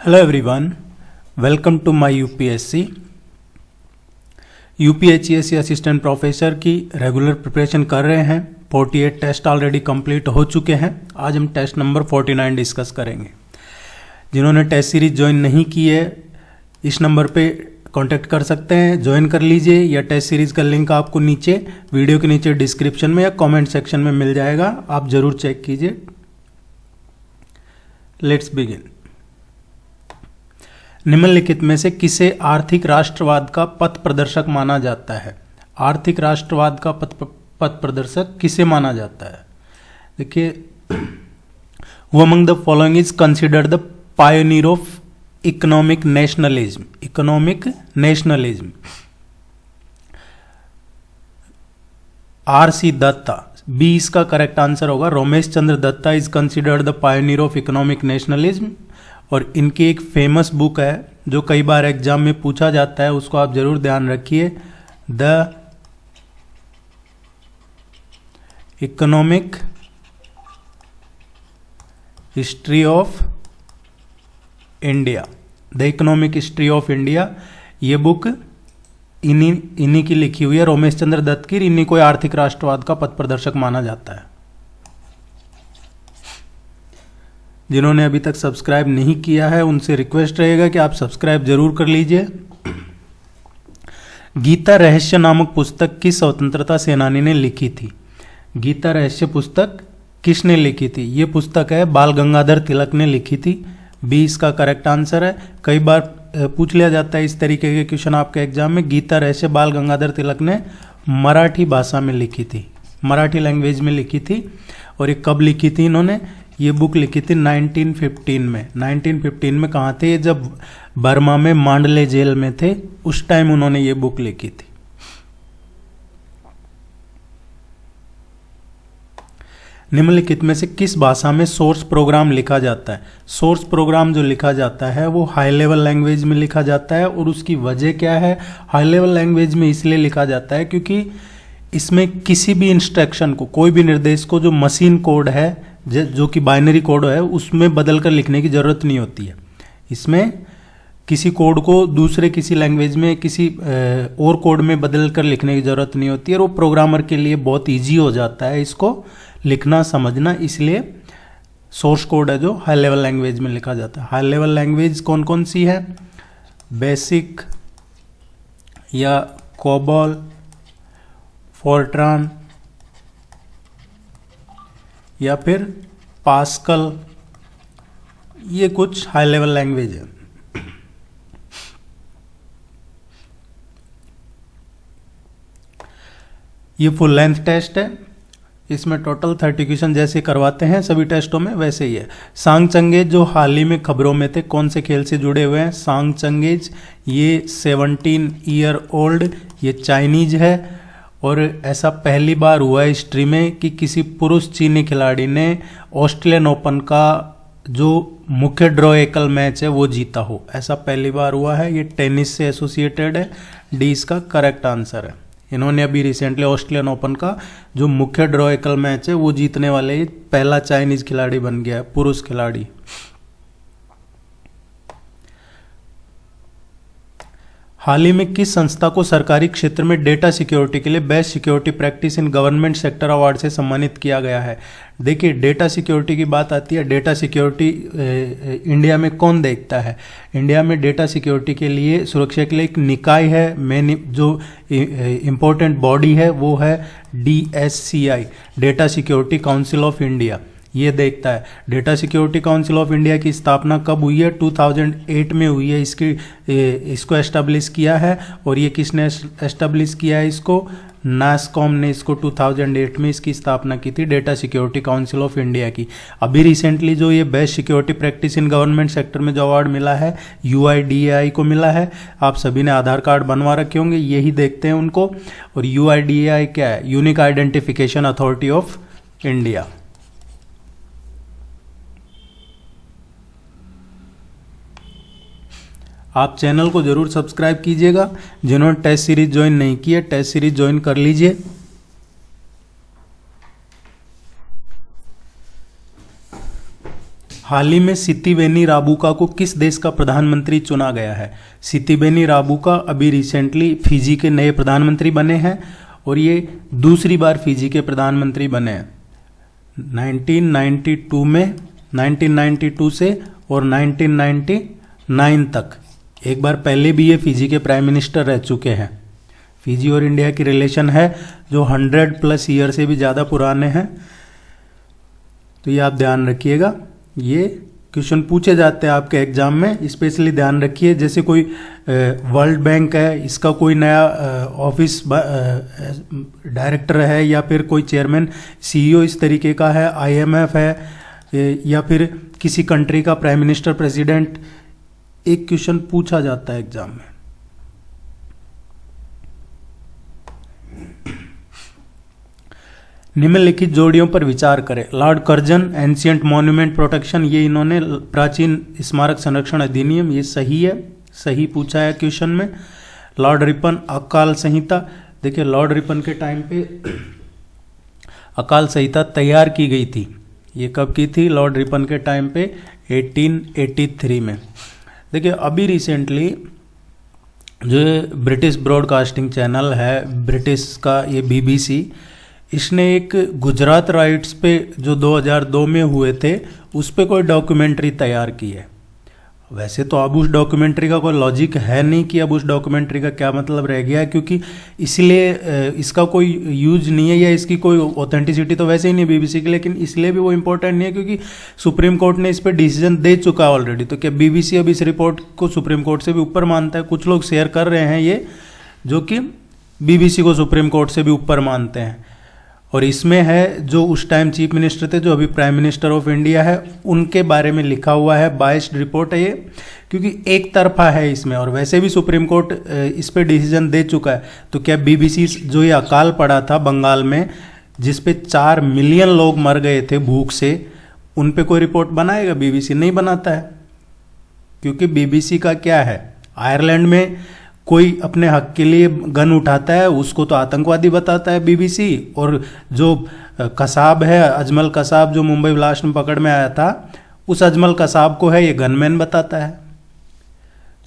Hello everyone, welcome to my UPSC. UPHCSC assistant professor की regular preparation कर रहे हैं। 48 टेस्ट ऑलरेडी कंप्लीट हो चुके हैं। आज हम टेस्ट नंबर 49 डिस्कस करेंगे। जिन्होंने टेस्ट सीरीज ज्वाइन नहीं की है, इस नंबर पे कांटेक्ट कर सकते हैं, ज्वाइन कर लीजिए, या टेस्ट सीरीज का लिंक आपको नीचे वीडियो के नीचे डिस्क्रिप्शन में या कमेंट सेक्शन में मिल जाएगा, आप जरूर चेक कीजिए। Let's begin. निम्नलिखित में से किसे आर्थिक राष्ट्रवाद का पथ प्रदर्शक माना जाता है? आर्थिक राष्ट्रवाद का पथ प्रदर्शक किसे माना जाता है? देखिए, वो among the following is considered the pioneer of economic nationalism. Economic nationalism R C. Dutta, B इसका करेक्ट आंसर होगा। Ramesh Chandra Dutta is considered the pioneer of economic nationalism. और इनकी एक फेमस बुक है जो कई बार एग्जाम में पूछा जाता है, उसको आप जरूर ध्यान रखिए, the economic history of India. The economic history of India, ये बुक इन्हीं की लिखी हुई है, रमेश चंद्र दत्त की। इन्हीं को आर्थिक राष्ट्रवाद का पथ प्रदर्शक माना जाता है। जिन्होंने अभी तक सब्सक्राइब नहीं किया है, उनसे रिक्वेस्ट रहेगा कि आप सब्सक्राइब जरूर कर लीजिए। गीता रहस्य नामक पुस्तक किस स्वतंत्रता सेनानी ने लिखी थी? गीता रहस्य पुस्तक किसने लिखी थी? ये पुस्तक है बाल गंगाधर तिलक ने लिखी थी। बी इसका करेक्ट आंसर है। कई बार पूछ लिया जाता है इस तरीके के क्वेश्चन आपके एग्जाम में। गीता रहस्य बाल गंगाधर तिलक ने मराठी भाषा में लिखी थी, मराठी लैंग्वेज में लिखी थी। और ये कब लिखी थी इन्होंने? ये बुक लिखी थी 1915 में। 1915 में कहाँ थे? जब बर्मा में मांडले जेल में थे, उस टाइम उन्होंने ये बुक लिखी थी। निम्नलिखित में से किस भाषा में सोर्स प्रोग्राम लिखा जाता है? सोर्स प्रोग्राम जो लिखा जाता है वो हाई लेवल लैंग्वेज में लिखा जाता है। और उसकी वजह क्या है? हाई लेवल लैंग्वेज में इसलिए लिखा जाता है क्योंकि इसमें किसी भी इंस्ट्रक्शन को, कोई भी निर्देश को जो मशीन कोड है, जो कि बाइनरी कोड है, उसमें बदल कर लिखने की जरूरत नहीं होती है। इसमें किसी कोड को दूसरे किसी लैंग्वेज में किसी और कोड में बदल कर लिखने की जरूरत नहीं होती है। और वो प्रोग्रामर के लिए बहुत इजी हो जाता है इसको लिखना समझना। इसलिए सोर्स कोड है जो हाई लेवल लैंग्वेज में लिखा जाता है। हाई लेवल लैंग्वेज कौन कौन सी है? बेसिक या कोबॉल, फोर्ट्रान या फिर पास्कल, ये कुछ हाई लेवल लैंग्वेज है। ये फुल लेंथ टेस्ट है। इसमें टोटल 30 क्वेश्चन जैसे करवाते हैं सभी टेस्टों में, वैसे ही है। सांग चंगेज जो हाल ही में खबरों में थे, कौन से खेल से जुड़े हुए हैं? सांग चंगेज ये 17 ईयर ओल्ड, ये चाइनीज है। और ऐसा पहली बार हुआ है हिस्ट्री में कि किसी पुरुष चीनी खिलाड़ी ने ऑस्ट्रेलियन ओपन का जो मुख्य ड्रॉ एकल मैच है वो जीता हो, ऐसा पहली बार हुआ है। ये टेनिस से एसोसिएटेड है। डी इसका करेक्ट आंसर है। इन्होंने अभी रिसेंटली ऑस्ट्रेलियन ओपन का जो मुख्य ड्रॉ एकल मैच है वो जीतने वाले पहला चाइनीज खिलाड़ी बन गया है, पुरुष खिलाड़ी। हाल ही में किस संस्था को सरकारी क्षेत्र में डेटा सिक्योरिटी के लिए best security practice in government sector award से सम्मानित किया गया है? देखिए, डेटा सिक्योरिटी की बात आती है। डेटा सिक्योरिटी इंडिया में कौन देखता है? इंडिया में डेटा सिक्योरिटी के लिए, सुरक्षा के लिए एक निकाय है, मेन जो इम्पोर्टेंट बॉडी है वो है DSCI, data security council of India. ये देखता है। Data security council of India की स्थापना कब हुई है? 2008 में हुई है। इसको एस्टेब्लिश किया है। और ये किसने एस्टेब्लिश किया है इसको? नासकॉम ने इसको 2008 में इसकी स्थापना की थी, data security council of India की। अभी रिसेंटली जो ये best security practice in government sector में जो अवार्ड मिला है, UIDAI को मिला है। आप सभी ने आधार कार्ड बनवा रखे होंगे, यही देखते हैं उनको। और UIDAI क्या है? Unique identification authority of India. आप चैनल को जरूर सब्सक्राइब कीजिएगा। जिन्होंने टेस्ट सीरीज ज्वाइन नहीं की है, टेस्ट सीरीज ज्वाइन कर लीजिए। हाल ही में सितिवेनी राबुका को किस देश का प्रधानमंत्री चुना गया है? सितिवेनी राबुका अभी रिसेंटली फिजी के नए प्रधानमंत्री बने हैं और ये दूसरी बार फिजी के प्रधानमंत्री बने हैं 1992 में, 1992 से और 1999 तक। एक बार पहले भी ये फिजी के प्राइम मिनिस्टर रह चुके हैं। फिजी और इंडिया की रिलेशन है जो 100+ ईयर से भी ज़्यादा पुराने हैं, तो ये आप ध्यान रखिएगा। ये क्वेश्चन पूछे जाते हैं आपके एग्जाम में, स्पेशली ध्यान रखिए। जैसे कोई वर्ल्ड बैंक है, इसका कोई नया ऑफिस डायरेक्टर है या फिर कोई चेयरमैन CEO इस तरीके का है, IMF है या फिर किसी कंट्री का प्राइम मिनिस्टर प्रेसिडेंट, एक क्वेश्चन पूछा जाता है एग्जाम में। निम्नलिखित जोड़ियों पर विचार करें। Lord Curzon ancient monument protection, ये इन्होंने प्राचीन स्मारक संरक्षण अधिनियम, ये सही है, सही पूछा है क्वेश्चन में। लॉर्ड रिपन अकाल संहिता, देखिए लॉर्ड रिपन के टाइम पे अकाल संहिता तैयार की गई थी। ये कब की थी? लॉर्ड रिपन के टाइम पे 1883 में। देखिए अभी रिसेंटली जो ब्रिटिश ब्रॉडकास्टिंग चैनल है ब्रिटिश का, ये BBC, इसने एक गुजरात राइट्स पे जो 2002 में हुए थे उस पे कोई डॉक्यूमेंट्री तैयार की है। वैसे तो अब उस डॉक्यूमेंट्री का कोई लॉजिक है नहीं कि अब उस डॉक्यूमेंट्री का क्या मतलब रह गया है, क्योंकि इसलिए इसका कोई यूज नहीं है या इसकी कोई ऑथेंटिसिटी तो वैसे ही नहीं BBC की, लेकिन इसलिए भी वो इम्पोर्टेंट नहीं है क्योंकि सुप्रीम कोर्ट ने इस पर डिसीजन दे चुका है ऑलरेडी। तो क्या BBC अब इस रिपोर्ट को सुप्रीम कोर्ट से भी ऊपर मानता है? कुछ लोग शेयर कर रहे हैं ये, जो कि BBC को सुप्रीम कोर्ट से भी ऊपर मानते हैं। और इसमें है जो उस टाइम चीफ मिनिस्टर थे, जो अभी प्राइम मिनिस्टर ऑफ इंडिया है, उनके बारे में लिखा हुआ है। बाइस्ड रिपोर्ट है ये, क्योंकि एक तरफा है इसमें, और वैसे भी सुप्रीम कोर्ट इस पे डिसीजन दे चुका है। तो क्या BBC जो ये अकाल पड़ा था बंगाल में, जिस पे 4 मिलियन लोग मर गए थे भूख से, उन पे कोई रिपोर्ट बनाएगा? BBC नहीं बनाता है, क्योंकि BBC का क्या है, आयरलैंड में कोई अपने हक के लिए गन उठाता है उसको तो आतंकवादी बताता है BBC, और जो कसाब है अजमल कसाब जो मुंबई ब्लास्ट में पकड़ में आया था, उस अजमल कसाब को है ये गनमैन बताता है।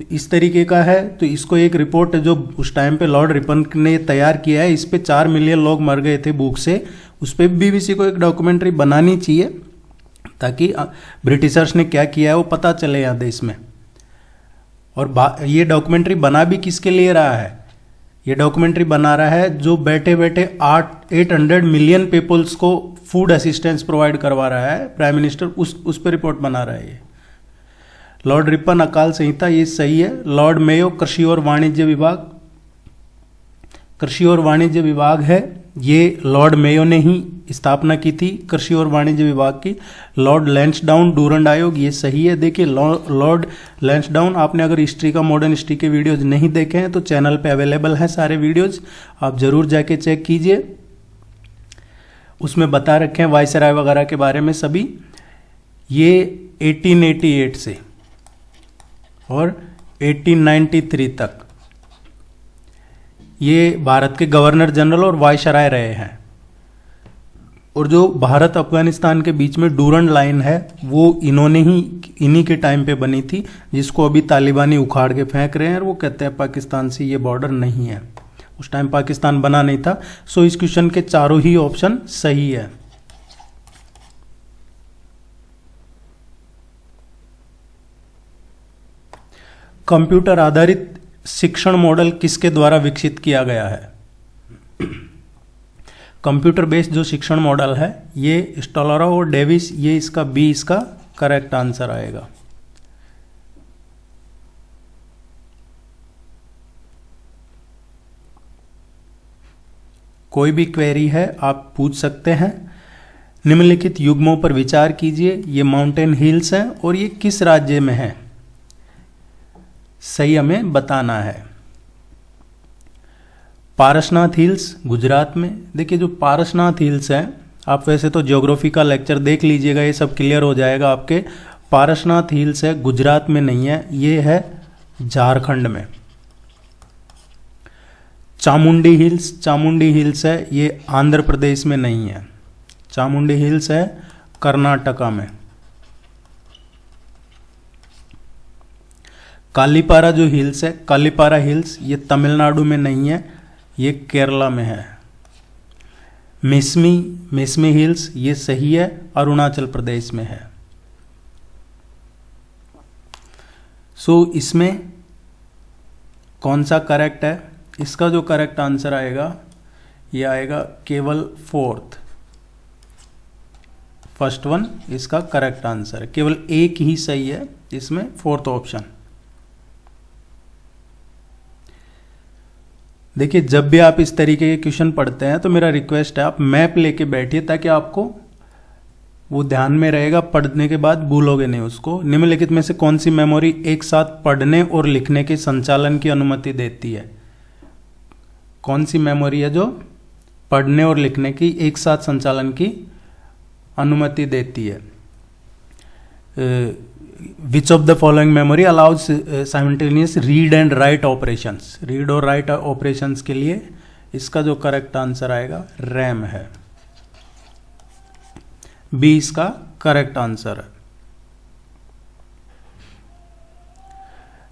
तो इस तरीके का है। तो इसको एक रिपोर्ट जो उस टाइम पे लॉर्ड रिपन ने तैयार किया है, इस पे 4 मिलियन लोग मर गए थे भूख से, उस पर BBC को एक डॉक्यूमेंट्री बनानी चाहिए ताकि ब्रिटिशर्स ने क्या किया है वो पता चले यहाँ देश में। और ये डॉक्यूमेंट्री बना भी किसके लिए रहा है? ये डॉक्यूमेंट्री बना रहा है जो बैठे बैठे 800 मिलियन पीपल्स को फूड असिस्टेंस प्रोवाइड करवा रहा है प्राइम मिनिस्टर, उस पर रिपोर्ट बना रहा है ये। लॉर्ड रिपन अकाल संहिता, ये सही है। लॉर्ड मेयो कृषि और वाणिज्य विभाग, कृषि और वाणिज्य विभाग है, ये लॉर्ड मेयो ने ही स्थापना की थी कृषि और वाणिज्य विभाग की। लॉर्ड लैंसडाउन डूरंड आयोग, ये सही है। देखिए लॉर्ड लैंसडाउन, आपने अगर हिस्ट्री का मॉडर्न हिस्ट्री के वीडियोज नहीं देखे हैं तो चैनल पे अवेलेबल है सारे वीडियोज, आप जरूर जाके चेक कीजिए। उसमें बता रखे हैं वायसराय वगैरह के बारे में सभी। ये 1888 से और 1893 तक ये भारत के गवर्नर जनरल और वायसराय रहे हैं। और जो भारत अफगानिस्तान के बीच में डूरंड लाइन है वो इन्हीं के टाइम पे बनी थी, जिसको अभी तालिबानी उखाड़ के फेंक रहे हैं और वो कहते हैं पाकिस्तान से ये बॉर्डर नहीं है। उस टाइम पाकिस्तान बना नहीं था। सो इस क्वेश्चन के चारों ही ऑप्शन सही है। कंप्यूटर आधारित शिक्षण मॉडल किसके द्वारा विकसित किया गया है? कंप्यूटर बेस्ड जो शिक्षण मॉडल है ये स्टोलोरोव और डेविस, ये इसका बी इसका करेक्ट आंसर आएगा। कोई भी क्वेरी है आप पूछ सकते हैं। निम्नलिखित युग्मों पर विचार कीजिए। ये माउंटेन हिल्स हैं और ये किस राज्य में है, सही हमें बताना है। पारसनाथ हिल्स गुजरात में। देखिए जो पारसनाथ हिल्स हैं, आप वैसे तो ज्योग्राफी का लेक्चर देख लीजिएगा, ये सब क्लियर हो जाएगा आपके। पारसनाथ हिल्स है गुजरात में नहीं है, ये है झारखंड में। चामुंडी हिल्स है, ये आंध्र प्रदेश में नहीं है। चामुंडी हिल्स है कर्नाटका में। कालीपारा जो हिल्स है, कालीपारा हिल्स, ये तमिलनाडु में नहीं है, ये केरला में है। मेस्मी हिल्स, ये सही है, अरुणाचल प्रदेश में है। सो इसमें कौन सा करेक्ट है? इसका जो करेक्ट आंसर आएगा, ये आएगा केवल फर्स्ट वन इसका करेक्ट आंसर है। केवल एक ही सही है इसमें, फोर्थ ऑप्शन। देखिए, जब भी आप इस तरीके के क्वेश्चन पढ़ते हैं तो मेरा रिक्वेस्ट है आप मैप लेके बैठिए, ताकि आपको वो ध्यान में रहेगा, पढ़ने के बाद भूलोगे नहीं उसको। निम्नलिखित में से कौन सी मेमोरी एक साथ पढ़ने और लिखने के संचालन की अनुमति देती है? कौन सी मेमोरी है जो पढ़ने और लिखने की एक साथ संचालन की अनुमति देती है? Which of the following memory allows simultaneous read and right operations? Read और राइट ऑपरेशंस के लिए इसका जो करेक्ट आंसर आएगा रैम है। बी इसका करेक्ट आंसर है।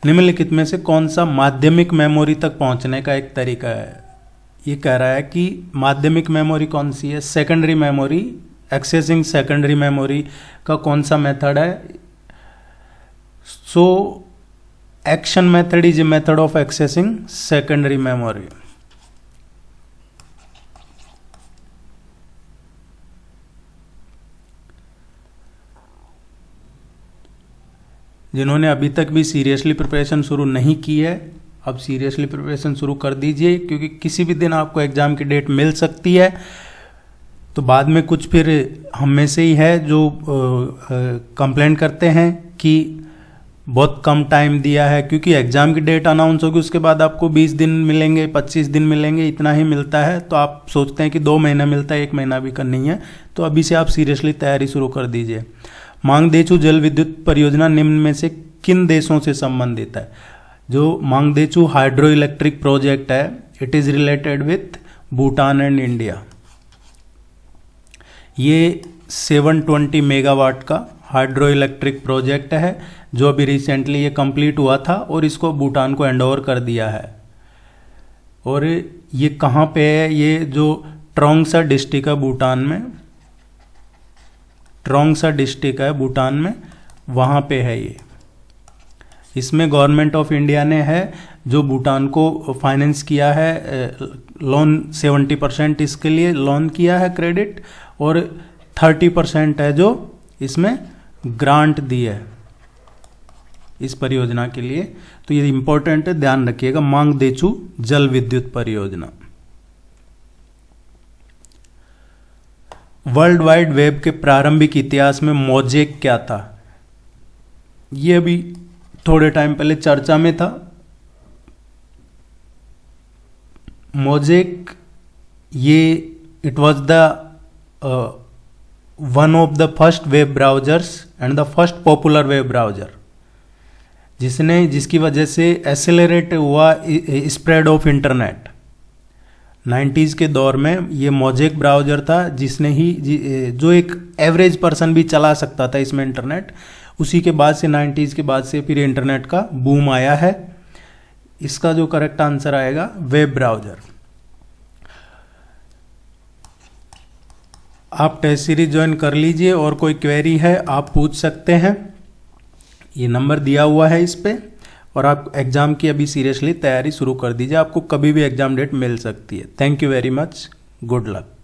निम्नलिखित में से कौन सा माध्यमिक मेमोरी तक पहुंचने का एक तरीका है? ये कह रहा है कि माध्यमिक मेमोरी कौन सी है? Secondary memory, accessing secondary memory का कौन सा मेथड है? So action method is a method of accessing secondary memory. जिन्होंने अभी तक भी सीरियसली प्रिपरेशन शुरू नहीं की है, अब सीरियसली प्रिपरेशन शुरू कर दीजिए, क्योंकि किसी भी दिन आपको एग्जाम की डेट मिल सकती है। तो बाद में कुछ फिर हम में से ही है जो कंप्लेंट करते हैं कि बहुत कम टाइम दिया है, क्योंकि एग्जाम की डेट अनाउंस होगी उसके बाद आपको 20 दिन मिलेंगे, 25 दिन मिलेंगे, इतना ही मिलता है। तो आप सोचते हैं कि 2 महीना मिलता है, 1 महीना भी नहीं है। तो अभी से आप सीरियसली तैयारी शुरू कर दीजिए। मांगदेचू जल विद्युत परियोजना निम्न में से किन देशों से संबंधित है? जो मांगदेचू हाइड्रो इलेक्ट्रिक प्रोजेक्ट है, it is related with Bhutan and India. ये 720 मेगावाट का हाइड्रो इलेक्ट्रिक प्रोजेक्ट है, जो अभी रिसेंटली ये कंप्लीट हुआ था और इसको भूटान को हैंड ओवर कर दिया है। और ये कहाँ पे है? ये जो ट्रोंगसा डिस्ट्रिक्ट है भूटान में, ट्रोंगसा डिस्ट्रिक्ट है भूटान में, वहाँ पे है ये। इसमें गवर्नमेंट ऑफ इंडिया ने है जो भूटान को फाइनेंस किया है, लोन 70% इसके लिए लोन किया है क्रेडिट, और 30% है जो इसमें ग्रांट दी है इस परियोजना के लिए। तो ये इंपॉर्टेंट है, ध्यान रखिएगा। मांगदेचू जल विद्युत परियोजना। वर्ल्ड वाइड वेब के प्रारंभिक इतिहास में मोजेक क्या था? ये अभी थोड़े टाइम पहले चर्चा में था। मोजेक, ये it was the one of the first web browsers and the first popular web browser, जिसकी वजह से एक्सेलरेट हुआ स्प्रेड ऑफ इंटरनेट। 90s के दौर में ये मोजेक ब्राउजर था जो एक एवरेज पर्सन भी चला सकता था इसमें इंटरनेट। उसी के बाद से 90s के बाद से फिर इंटरनेट का बूम आया है। इसका जो करेक्ट आंसर आएगा वेब ब्राउजर। आप टेस्ट सीरीज ज्वाइन कर लीजिए, और कोई क्वेरी है आप पूछ सकते हैं। ये नंबर दिया हुआ है इस पे, और आप एग्जाम की अभी सीरियसली तैयारी शुरू कर दीजिए। आपको कभी भी एग्जाम डेट मिल सकती है। Thank you very much, good luck.